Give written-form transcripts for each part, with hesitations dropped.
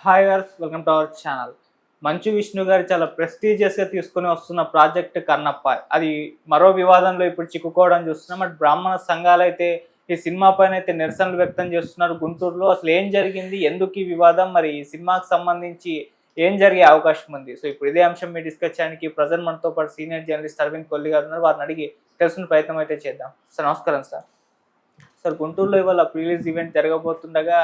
Hi వర్స్ welcome to our channel. Manchu Vishnu గారు చాలా ప్రెస్టీజియస్గా తీసుకొని వస్తున్న ప్రాజెక్ట్ కన్నప్ప. అది మరో వివాదంలో ఇప్పుడు చిక్కుకోవడం చూస్తున్నాం. అటు బ్రాహ్మణ సంఘాలు అయితే ఈ సినిమా పైన అయితే నిరసనలు వ్యక్తం చేస్తున్నారు. గుంటూరులో అసలు ఏం జరిగింది, ఎందుకు ఈ వివాదం, మరి ఈ సినిమాకి సంబంధించి ఏం జరిగే అవకాశం ఉంది? సో ఇప్పుడు ఇదే అంశం మీరు డిస్కస్ చేయడానికి ప్రజెంట్ మనతో పాటు సీనియర్ జర్నలిస్ట్ అరవింద్ కొల్లి గారు ఉన్నారు. వారిని అడిగి తెలుసుకునే ప్రయత్నం అయితే చేద్దాం. సార్ నమస్కారం సార్. సార్ గుంటూరులో ఇవాళ ప్రీలీజ్ ఈవెంట్ జరగబోతుండగా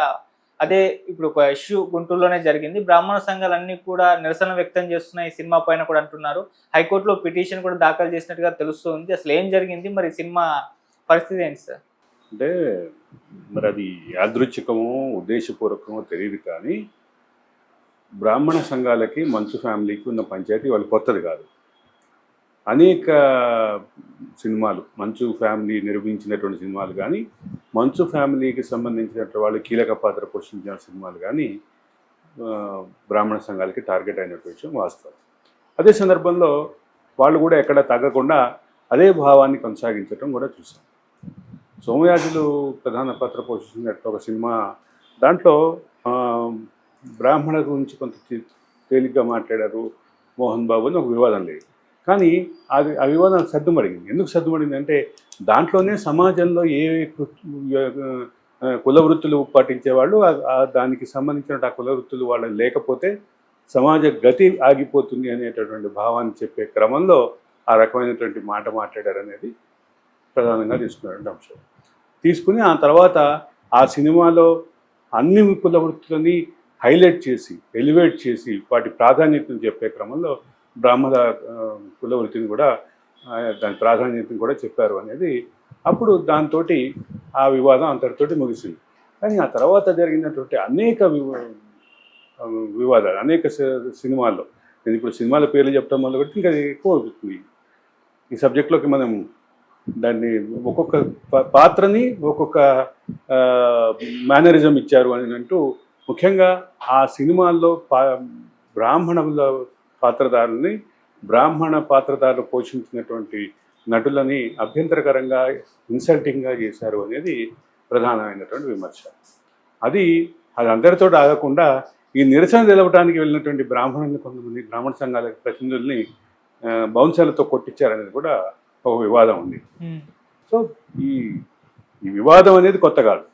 అదే ఇప్పుడు ఒక ఇష్యూ గుంటూరులోనే జరిగింది. బ్రాహ్మణ సంఘాలన్నీ కూడా నిరసన వ్యక్తం చేస్తున్నాయి ఈ సినిమా పైన కూడా అంటున్నారు. హైకోర్టులో పిటిషన్ కూడా దాఖలు చేసినట్టుగా తెలుస్తుంది. అసలు ఏం జరిగింది, మరి సినిమా పరిస్థితి ఏంటి సార్? అంటే మరి అది యాదృచ్ఛికమో ఉద్దేశపూర్వకమో తెలియదు, కానీ బ్రాహ్మణ సంఘాలకి మంచు ఫ్యామిలీకి ఉన్న పంచాయతీ వాళ్ళు కొత్తది కాదు. అనేక సినిమాలు మంచు ఫ్యామిలీ నిర్మించినటువంటి సినిమాలు కానీ, మంచు ఫ్యామిలీకి సంబంధించినటువంటి వాళ్ళు కీలక పాత్ర పోషించిన సినిమాలు కానీ బ్రాహ్మణ సంఘాలకి టార్గెట్ అయినటువంటి విషయం వాస్తవం. అదే సందర్భంలో వాళ్ళు కూడా ఎక్కడ తగ్గకుండా అదే భావాన్ని కొనసాగించడం కూడా చూసాం. సోమయాజులు ప్రధాన పాత్ర పోషించినట్టు ఒక సినిమా, దాంట్లో బ్రాహ్మణ గురించి కొంత తేలిగ్గా మాట్లాడారు మోహన్ బాబు అని ఒక వివాదం లేదు. కానీ అది ఆ వివాదం సద్దుమడిగింది. ఎందుకు సద్దుమడిగింది అంటే దాంట్లోనే సమాజంలో ఏ కుల వృత్తులు పాటించేవాళ్ళు దానికి సంబంధించిన ఆ కుల వృత్తులు వాళ్ళు లేకపోతే సమాజ గతి ఆగిపోతుంది అనేటటువంటి భావాన్ని చెప్పే క్రమంలో ఆ రకమైనటువంటి మాట మాట్లాడారు అనేది ప్రధానంగా తీసుకున్నటువంటి అంశం. తీసుకుని ఆ తర్వాత ఆ సినిమాలో అన్ని కుల వృత్తులని హైలైట్ చేసి ఎలివేట్ చేసి వాటి ప్రాధాన్యతను చెప్పే క్రమంలో బ్రాహ్మణ కుల వృత్తిని కూడా దాని ప్రాధాన్యతను కూడా చెప్పారు అనేది అప్పుడు దాంతో ఆ వివాదం అంతటితోటి ముగిసింది. కానీ ఆ తర్వాత జరిగినటువంటి అనేక వివాదాలు అనేక సినిమాల్లో, నేను ఇప్పుడు సినిమాల పేర్లు చెప్పడం వల్ల కూడా ఇంకా ఎక్కువ అవుతుంది. ఈ సబ్జెక్ట్లోకి మనం దాన్ని ఒక్కొక్క పాత్రని ఒక్కొక్క మేనరిజం ఇచ్చారు అని అంటూ, ముఖ్యంగా ఆ సినిమాల్లో బ్రాహ్మణుల పాత్రధారుల్ని, బ్రాహ్మణ పాత్రధారులు పోషించినటువంటి నటులని అభ్యంతరకరంగా ఇన్సల్టింగ్గా చేశారు అనేది ప్రధానమైనటువంటి విమర్శ. అది అందరితో ఆగకుండా ఈ నిరసన తెలవడానికి వెళ్ళినటువంటి కొంతమంది బ్రాహ్మణ సంఘాల ప్రతినిధుల్ని బౌన్సర్లతో కొట్టించారనేది కూడా ఒక వివాదం ఉంది. సో ఈ వివాదం అనేది కొత్త కాదు.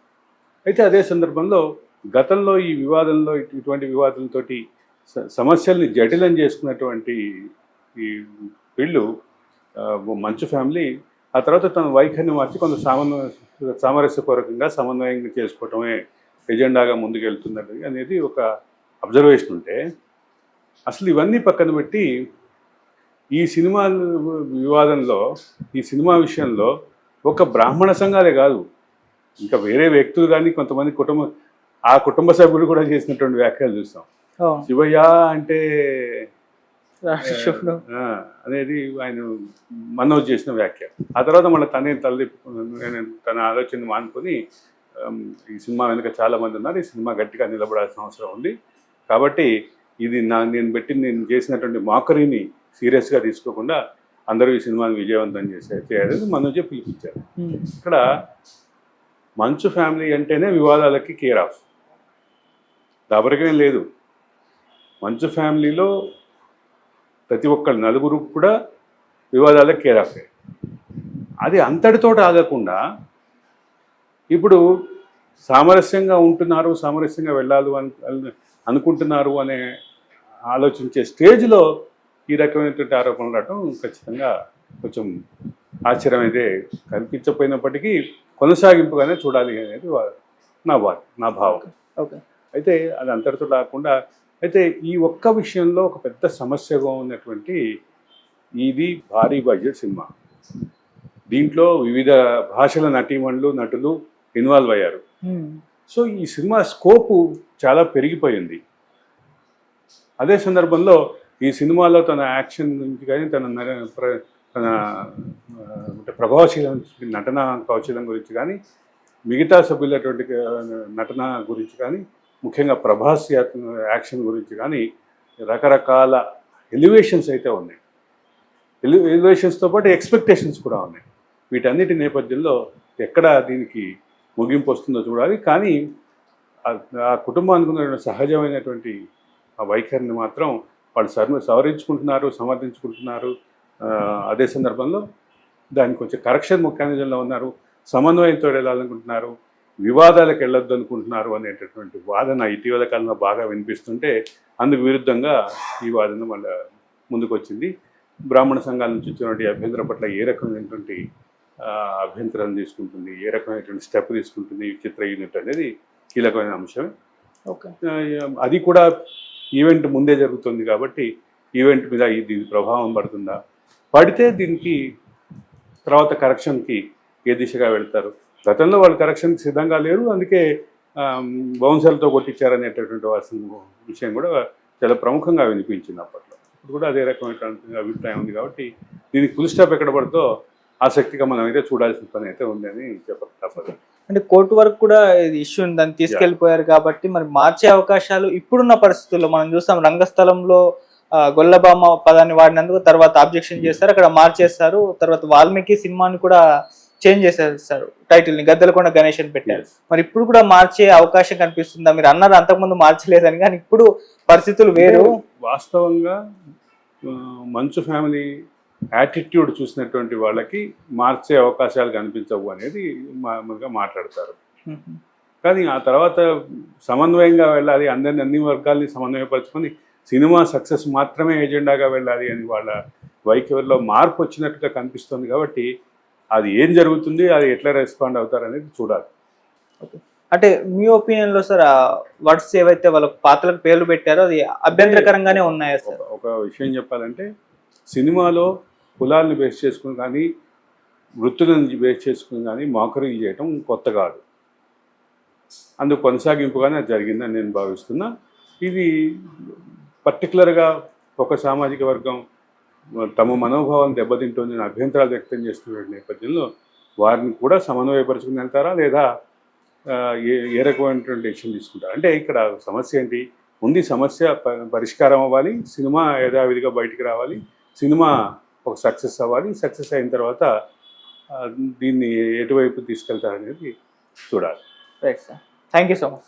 అయితే అదే సందర్భంలో గతంలో ఈ వివాదంలో ఇటువంటి వివాదంతో సమస్యల్ని జటిలం చేసుకున్నటువంటి ఈ వీళ్ళు మంచు ఫ్యామిలీ ఆ తర్వాత తన వైఖరిని మార్చి కొంత సామరస్యపూర్వకంగా సమన్వయంగా చేసుకోవటమే ఎజెండాగా ముందుకెళ్తున్నది అనేది ఒక అబ్జర్వేషన్ ఉంటే, అసలు ఇవన్నీ పక్కన పెట్టి ఈ సినిమా వివాదంలో, ఈ సినిమా విషయంలో ఒక బ్రాహ్మణ సంఘాలే కాదు, ఇంకా వేరే వ్యక్తులు కానీ కొంతమంది కుటుంబ సభ్యులు కూడా చేసినటువంటి వ్యాఖ్యలు చూస్తాం. శివయ్య అంటే అనేది ఆయన మనోజ్ చేసిన వ్యాఖ్య. ఆ తర్వాత మళ్ళీ తన ఆలోచన మానుకొని ఈ సినిమా వెనుక చాలా మంది ఉన్నారు, ఈ సినిమా గట్టిగా నిలబడాల్సిన అవసరం ఉంది, కాబట్టి ఇది నేను చేసినటువంటి మాకరీని సీరియస్గా తీసుకోకుండా అందరూ ఈ సినిమాని విజయవంతం చేయాలని మనోజే పిలిపించారు. ఇక్కడ మంచు ఫ్యామిలీ అంటేనే వివాదాలకి కేర్ ఆఫ్, దాపరికం లేదు. మంచు ఫ్యామిలీలో ప్రతి ఒక్కరు నలుగురు కూడా వివాదాలకు కేర్ ఆఫ్. అది అంతటితో ఆగకుండా ఇప్పుడు సామరస్యంగా ఉంటున్నారు, సామరస్యంగా వెళ్ళాలి అనుకుంటున్నారు అనే ఆలోచించే స్టేజ్లో ఈ రకమైనటువంటి ఆరోపణలు రావడం ఖచ్చితంగా కొంచెం ఆశ్చర్యం అయితే కనిపించకపోయినప్పటికీ కొనసాగింపుగానే చూడాలి అనేది నా భావం. ఓకే. అయితే అది అంతటితో కాకుండా, అయితే ఈ ఒక్క విషయంలో ఒక పెద్ద సమస్యగా ఉన్నటువంటి ఇది భారీ బడ్జెట్ సినిమా. దీంట్లో వివిధ భాషల నటులు ఇన్వాల్వ్ అయ్యారు. సో ఈ సినిమా స్కోపు చాలా పెరిగిపోయింది. అదే సందర్భంలో ఈ సినిమాలో తన యాక్షన్ గురించి కానీ తన నటన కౌశలం గురించి కానీ, మిగతా సభ్యులటువంటి నటన గురించి కానీ, ముఖ్యంగా ప్రభాస్ యాక్షన్ గురించి కానీ రకరకాల ఎలివేషన్స్ అయితే ఉన్నాయి. ఎలివేషన్స్తో పాటు ఎక్స్పెక్టేషన్స్ కూడా ఉన్నాయి. వీటన్నిటి నేపథ్యంలో ఎక్కడ దీనికి ముగింపు వస్తుందో చూడాలి. కానీ ఆ కుటుంబానికి ఉన్న సహజమైనటువంటి ఆ వైఖరిని మాత్రం వాళ్ళు సవరించుకుంటున్నారు, సమర్థించుకుంటున్నారు. అదే సందర్భంలో దానికి కొంచెం కరెక్షన్ మెకానిజంలో ఉన్నారు, సమన్వయంతో వెళ్ళాలనుకుంటున్నారు, వివాదాలకు వెళ్ళొద్దు అనుకుంటున్నారు అనేటటువంటి వాదన ఇటీవల కాలంలో బాగా వినిపిస్తుంటే అందుకు విరుద్ధంగా ఈ వాదన మళ్ళీ ముందుకు వచ్చింది. బ్రాహ్మణ సంఘాల నుంచి వచ్చినటువంటి అభ్యంతరం పట్ల ఏ రకమైనటువంటి అభ్యంతరం తీసుకుంటుంది, ఏ రకమైనటువంటి స్టెప్ తీసుకుంటుంది ఈ చిత్ర యూనిట్ అనేది కీలకమైన అంశం. ఓకే, అది కూడా ఈవెంట్ ముందే జరుగుతుంది కాబట్టి ఈవెంట్ మీద దీని ప్రభావం పడుతుందా, పడితే దీనికి తర్వాత కరెక్షన్కి ఏ దిశగా వెళ్తారు. గతంలో వాళ్ళు కరెక్షన్కి సిద్ధంగా లేరు, అందుకే బౌన్సర్లతో కొట్టించారనేటటువంటి విషయం కూడా చాలా ప్రముఖంగా వినిపించింది అప్పట్లో. ఇప్పుడు కూడా అదే రకమైనటువంటి అభిప్రాయం ఉంది కాబట్టి దీనికి ఫుల్ స్టాప్ ఎక్కడ పడుతో ఆసక్తిగా మనం అయితే చూడాల్సిన పని అయితే ఉందని చెప్పక తప్పదు. అంటే కోర్టు వరకు కూడా ఇది ఇష్యూ దాన్ని తీసుకెళ్లిపోయారు కాబట్టి మరి మార్చే అవకాశాలు ఇప్పుడున్న పరిస్థితుల్లో మనం చూస్తాం. రంగస్థలంలో గొల్లబామ పదాన్ని వాడినందుకు తర్వాత ఆబ్జెక్షన్ చేస్తారు, అక్కడ మార్చేస్తారు. తర్వాత వాల్మీకి సినిమాని కూడా చేంజ్ చేసేస్తారు, టైటిల్ ని గద్దెలకొండ గణేష్ అని పెట్టారు. మరి ఇప్పుడు కూడా మార్చే అవకాశం కనిపిస్తుందా? మీరు అన్నారు అంతకుముందు మార్చలేదని, కానీ ఇప్పుడు పరిస్థితులు వేరు. వాస్తవంగా మంచు ఫ్యామిలీ యాటిట్యూడ్ చూసినటువంటి వాళ్ళకి మార్చే అవకాశాలు కనిపించవు అనేది మామూలుగా మాట్లాడతారు. కానీ ఆ తర్వాత సమన్వయంగా వెళ్ళాలి, అన్ని వర్గాల్ని సమన్వయపరుచుకొని సినిమా సక్సెస్ మాత్రమే ఎజెండాగా వెళ్ళాలి అని వాళ్ళ వైఖరిలో మార్పు వచ్చినట్టుగా కనిపిస్తుంది. కాబట్టి అది ఏం జరుగుతుంది, అది ఎట్లా రెస్పాండ్ అవుతారు అనేది చూడాలి. ఓకే, అంటే మీ ఒపీనియన్ లో సార్ వర్డ్స్ ఏవైతే వాళ్ళ పాత్రలకు పేర్లు పెట్టారో అది అభ్యంతరకరంగానే ఉన్నాయా సార్? ఒక విషయం చెప్పాలంటే సినిమాలో కులాలను బేస్ చేసుకుని కానీ వృత్తులను బేస్ చేసుకుని కానీ మోకరింగ్ చేయటం కొత్త కాదు, అందుకు కొనసాగింపుగానే అది జరిగిందని నేను భావిస్తున్నా. ఇది పర్టికులర్గా ఒక సామాజిక వర్గం తమ మనోభావాన్ని దెబ్బతింటుందని అభ్యంతరాలు వ్యక్తం చేస్తున్న నేపథ్యంలో వారిని కూడా సమన్వయపరుచుకుని వెళ్తారా లేదా ఏ రకమైనటువంటి డెసిషన్ తీసుకుంటారు? అంటే ఇక్కడ సమస్య ఏంటి ఉంది, సమస్య పరిష్కారం అవ్వాలి, సినిమా యథావిధిగా బయటికి రావాలి, సినిమా ఒక సక్సెస్ అవ్వాలి, సక్సెస్ అయిన తర్వాత దీన్ని ఎటువైపు తీసుకెళ్తారనేది చూడాలి. Right sir, thank you so much.